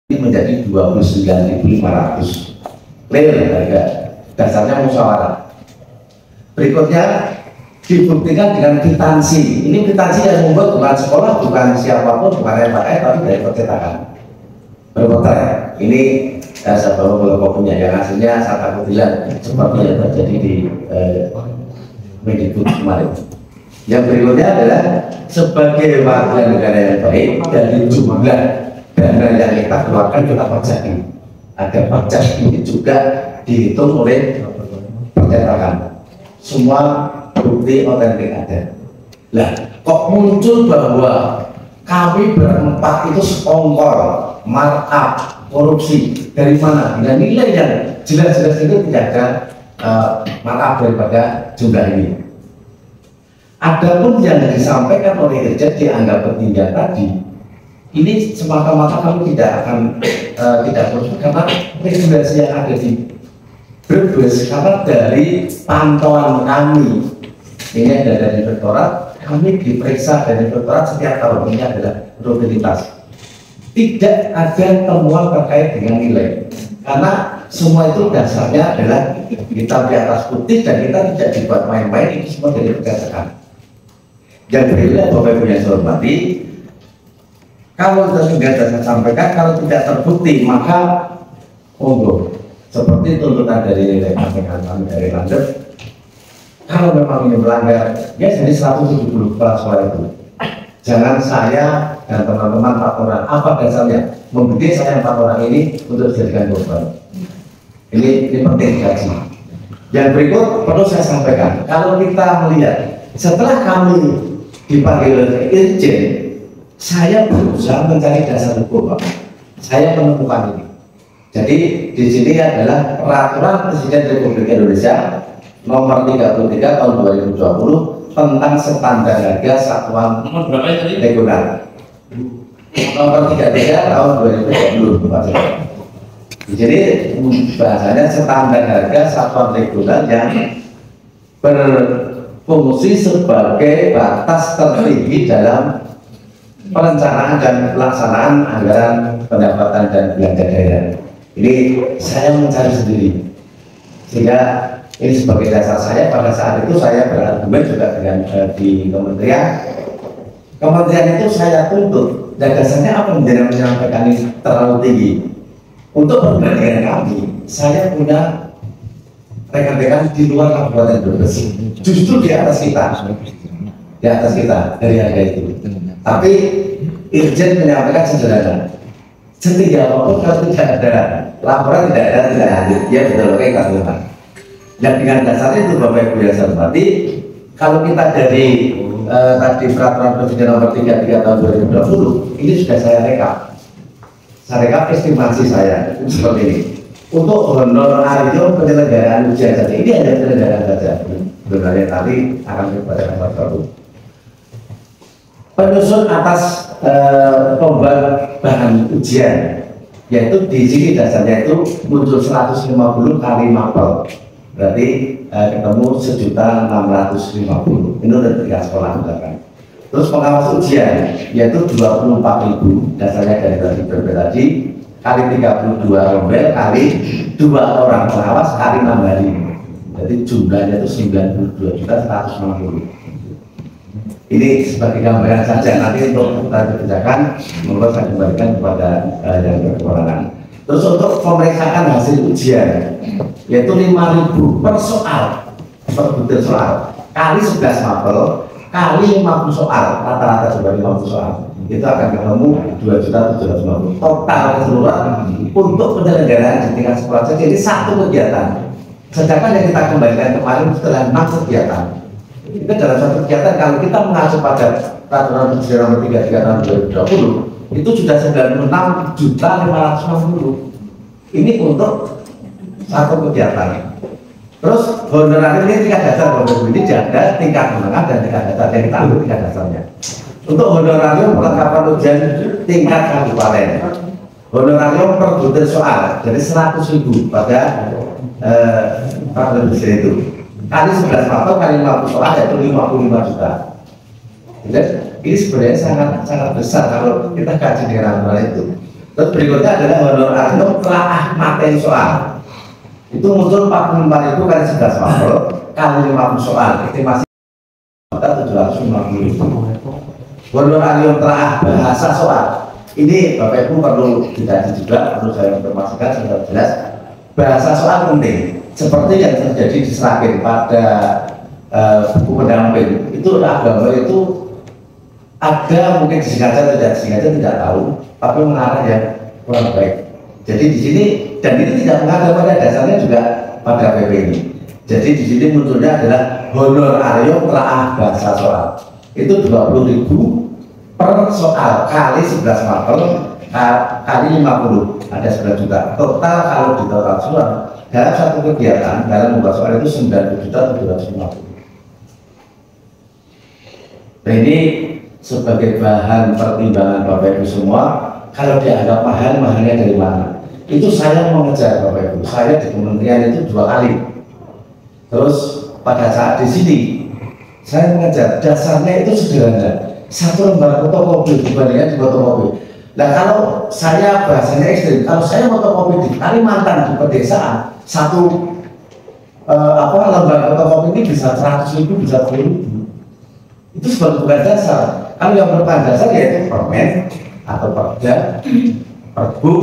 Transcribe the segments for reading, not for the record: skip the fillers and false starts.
menjadi 29.500 real harga dasarnya musyawarah. Berikutnya dibuktikan dengan kwitansi. Ini kwitansi yang membuat bukan sekolah, bukan siapapun, bukan FAI, tapi dari percetakan berpotensi. Ini saya bawa kopinya yang hasilnya saya takut bilang seperti yang terjadi di Mendikbud kemarin. Yang berikutnya adalah sebagai warga negara yang baik dari jumlah dana yang kita keluarkan kita pajaki. Agar pajak ini juga dihitung oleh percetakan. Semua bukti otentik ada. Lah, kok muncul bahwa kami berempat itu sekongkol, markup, korupsi dari mana? Dengan nilai yang jelas-jelas itu tidak ada markup daripada jumlah ini. Adapun yang disampaikan oleh Irjen dianggap ketinggian tadi, ini semata-mata kami tidak akan tidak berusut karena regulasi yang ada di Brebes, karena dari pantauan kami ini ada dari Inspektorat, kami diperiksa dari Inspektorat setiap tahun, ini adalah rutinitas. Tidak ada temuan terkait dengan nilai, karena semua itu dasarnya adalah kita di atas putih dan kita tidak dibuat main-main, itu semua dari berdasarkan. Yang berikutnya Bapak Ibu yang saya hormati, kalau sudah saya sampaikan, kalau tidak terbukti maka monggo seperti tuntutan dari rekan-rekan kami dari Lanjut, kalau memang ini melanggar ya jadi 170 kepala sekolah itu, jangan saya dan teman-teman 4 orang, apa dasarnya membidik saya 4 orang ini untuk dijadikan korban. Ini penting dikaji. Yang berikut perlu saya sampaikan, kalau kita melihat setelah kami dipanggil oleh Irjen, saya berusaha mencari dasar hukum, Pak. Saya menemukan ini. Jadi di sini adalah Peraturan Presiden Republik Indonesia Nomor 33 Tahun 2020 tentang standar harga satuan reguler. Nomor 33 Tahun 2020, Pak. Jadi bahasanya standar harga satuan reguler yang berfungsi sebagai batas tertinggi dalam perencanaan dan pelaksanaan anggaran pendapatan dan belanja daerah. Ini saya mencari sendiri, sehingga ini sebagai dasar saya. Pada saat itu saya berargumen juga dengan di kementerian itu saya tuntut, dan dasarnya apa yang menyampaikan ini terlalu tinggi. Untuk perbandingan kami, saya punya rekan-rekan di luar Kabupaten Brebes, justru di atas kita dari harga itu. Tapi Irjen menyampaikan sederhana, setinggi apapun kalau tidak ada laporan, tidak hadir, dia betul kayak kata. Dan dengan dasarnya itu Bapak Ibu yang saya hormati, kalau kita dari tadi Peraturan Presiden Nomor 33 Tahun 2020 ini sudah saya rekap estimasi saya seperti ini. Untuk honorario penyelenggaraan ujian saja, ini hanya penyelenggaraan saja. Sebenarnya tadi akan kepada Pak Baru. Penyusun atas pembuat bahan ujian, yaitu di sini dasarnya itu muncul 150 kali mapel, berarti ketemu 1.650.000. Ini udah 3 sekolah misalkan. Terus pengawas ujian yaitu 24.000, dasarnya dari tadi kali 32 rombel kali 2 orang pengawas kali 6 hari, jadi jumlahnya itu 92.160.000. Ini sebagai gambaran saja, nanti untuk kita kerjakan menurut saya kembalikan kepada yang berkewenangan. Terus untuk pemeriksaan hasil ujian yaitu 5.000 per soal, per butir soal kali 11 mapel kali 50 soal, rata-rata sebagai 50 soal, itu akan ketemu 2.750.000 total keseluruhan untuk penyelenggaraan di tingkat sekolah. Jadi satu kegiatan, sedangkan yang kita kembalikan kemarin setelah 6 kegiatan. Itu dalam satu kegiatan, kalau kita mengacu pada Peraturan Presiden Nomor 33 Tahun 2020 itu sudah 96.560.000. Ini untuk satu kegiatan. Terus honorer ini tingkat dasar, ini ada tingkat menengah dan tingkat dasar, yang kita ambil tingkat dasarnya. Untuk honorarium perlengkapan ujian tingkat kabupaten, honorarium per butir soal jadi 100.000 pada Peraturan Presiden itu, kali 11 mapel kali 50 soal yaitu 55 juta. Jadi ini sebenarnya sangat besar kalau kita kaji dengan aturan itu. Terus berikutnya adalah honorarium telah materi soal. Itu muncul 44 itu kali 11 mapel kali 50 soal. Estimasi 750. Honorarium telah bahasa soal. Ini Bapak Ibu perlu dikaji juga, perlu saya informasikan secara jelas. Bahasa soal penting. Seperti yang terjadi di Seragen pada buku pendamping. Itu agama itu ada mungkin disengaja tidak tahu, tapi mengarah yang kurang baik. Jadi di sini dan ini tidak mengarah pada dasarnya juga pada PP ini. Jadi di sini munculnya adalah honorarium telah bahasa soal. Itu 20.000 per soal kali 11 mapel kali 50 ada 9 juta. Total kalau di total soal dalam satu kegiatan dalam membuat soal itu 90.750. Nah ini sebagai bahan pertimbangan Bapak Ibu semua, kalau dianggap mahal, mahalnya dari mana? Itu saya mengejar Bapak Ibu, saya di kementerian itu 2 kali. Terus pada saat di sini, saya mengejar, dasarnya itu sederhana, 1 lembar fotokopi dibandingkan di fotokopi. Nah kalau saya bahasanya ekstrim, kalau saya fotokopi di Kalimantan di pedesaan, 1 lembar fotokopi ini bisa 100.000, bisa 10.000. Itu sebagai bukan dasar. Kalau yang merupakan dasar yaitu permen atau perda, perbu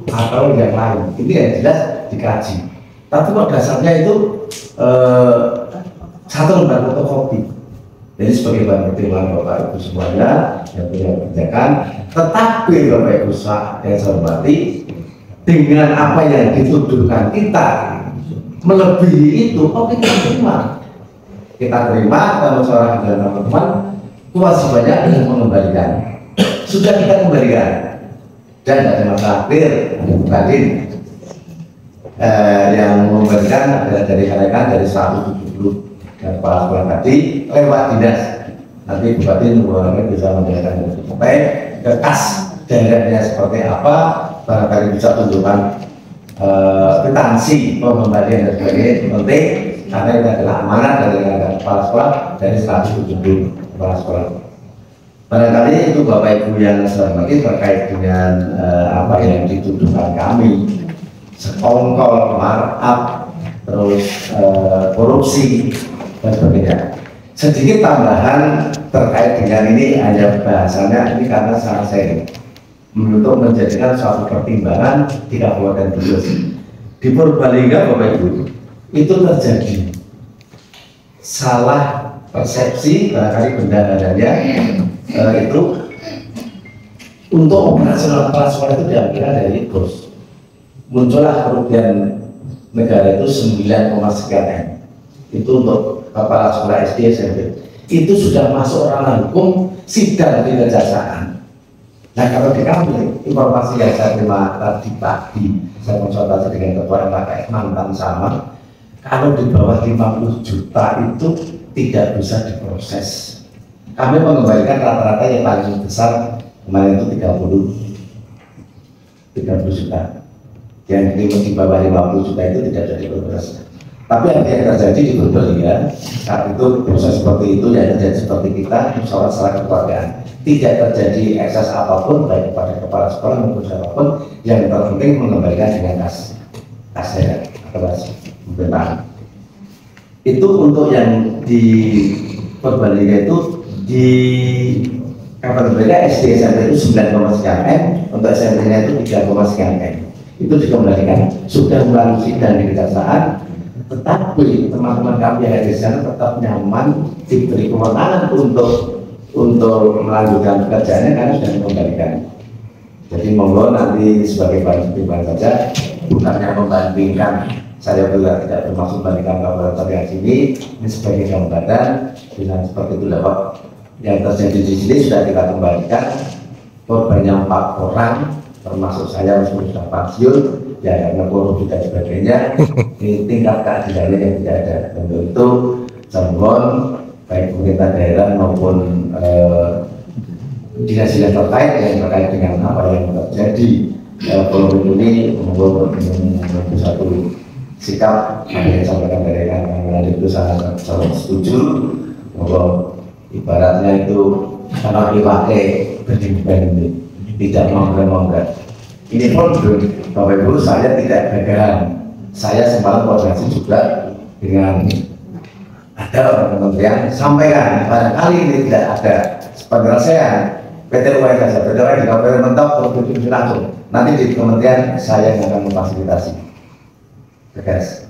atau yang lain. Ini yang jelas dikaji. Tapi kalau dasarnya itu 1 lembar fotokopi. Jadi sebagai bahan pertimbangan Bapak Ibu semuanya yang punya kebijakan. Tetapi Bapak Ibu yang saya hormati, dengan apa yang dituduhkan kita melebihi itu, kita terima. Kita terima, kita musyawarah dengan teman-teman, kewajibannya adalah mengembalikan. Sudah kita kembalikan, dan ada masalah clear, ada Bupati yang mengembalikan adalah dari Halekan dari 170 dan kepala sekolah tadi lewat dinas. Nanti Bupati menggunakan bisa menjalankan sampai ke kas daerahnya seperti apa, barangkali bisa tunjukkan kwitansi pengembalian dan sebagainya. Penting karena ini adalah amanat dari kepala sekolah dari 170 kepala sekolah. Barangkali itu Bapak Ibu yang saya hormati terkait dengan apa yang dituduhkan kami, sekongkol, markup, terus korupsi dan sebagainya. Sedikit tambahan terkait dengan ini hanya bahasanya ini karena sangat sering untuk menjadikan suatu pertimbangan di Kabupaten Brebes. Di Purbalingga Bapak Ibu itu terjadi salah persepsi barangkali benda-bendanya itu untuk operasional kepala sekolah itu diambil dari bos. Muncullah kerugian negara itu 9, sekian M. Itu untuk kepala sekolah SD SMP. Itu sudah masuk ranah hukum, sidang di kejaksaan. Nah kalau diambil informasi yang saya terima tadi pagi, saya konsultasi dengan ketua MKS mantan sama. Kalau di bawah 50 juta itu tidak bisa diproses. Kami mengembalikan rata-rata yang paling besar kemarin itu 30 juta. Yang di bawah 50 juta itu tidak jadi proses. Tapi yang terjadi di Purbalingga saat itu proses seperti itu yang terjadi seperti kita musyawarah secara kekeluargaan. Tidak terjadi ekses apapun baik kepada kepala sekolah maupun siapapun. Yang terpenting mengembalikan dengan kas daerah atau kas pemerintahan. Itu untuk yang di Purbalingga itu di Kabupaten Brebes SD SMP itu 9, sekian M, untuk SMP-nya itu 3, sekian M. Itu dikembalikan. Sudah melalui sidang di kejaksaan, tetapi teman-teman kami yang ada di sana tetap nyaman diberi kewenangan untuk melanjutkan pekerjaannya karena sudah dikembalikan. Jadi monggo nanti sebagai bahan pertimbangan saja, bukannya membandingkan. Saya juga tidak bermaksud bandingkan kabupaten yang sini. Ini sebagai gambaran dengan seperti itu dapat yang terjadi di sini sudah kita kembalikan. Korbannya 4 orang, termasuk saya meskipun sudah pensiun, ya karena korupsi dan sebagainya. Ini tingkat keadilannya yang tidak ada. Untuk itu, Jambon baik pemerintah daerah maupun dinas-dinas terkait yang terkait dengan apa yang terjadi polemik ini membuat satu sikap yang disampaikan dari kalangan itu sangat setuju bahwa ibaratnya itu karena dipakai berdiri tidak mangga-mangga. ini problem, Bapak Ibu, saya tidak gagal. Saya semalam koordinasi juga dengan ada orang kementerian, sampaikan barangkali ini tidak ada penyelesaian PT UAI saja, PT UAI di Kabupaten mentok produksi langsung. Nanti di kementerian saya yang akan memfasilitasi. Tegas.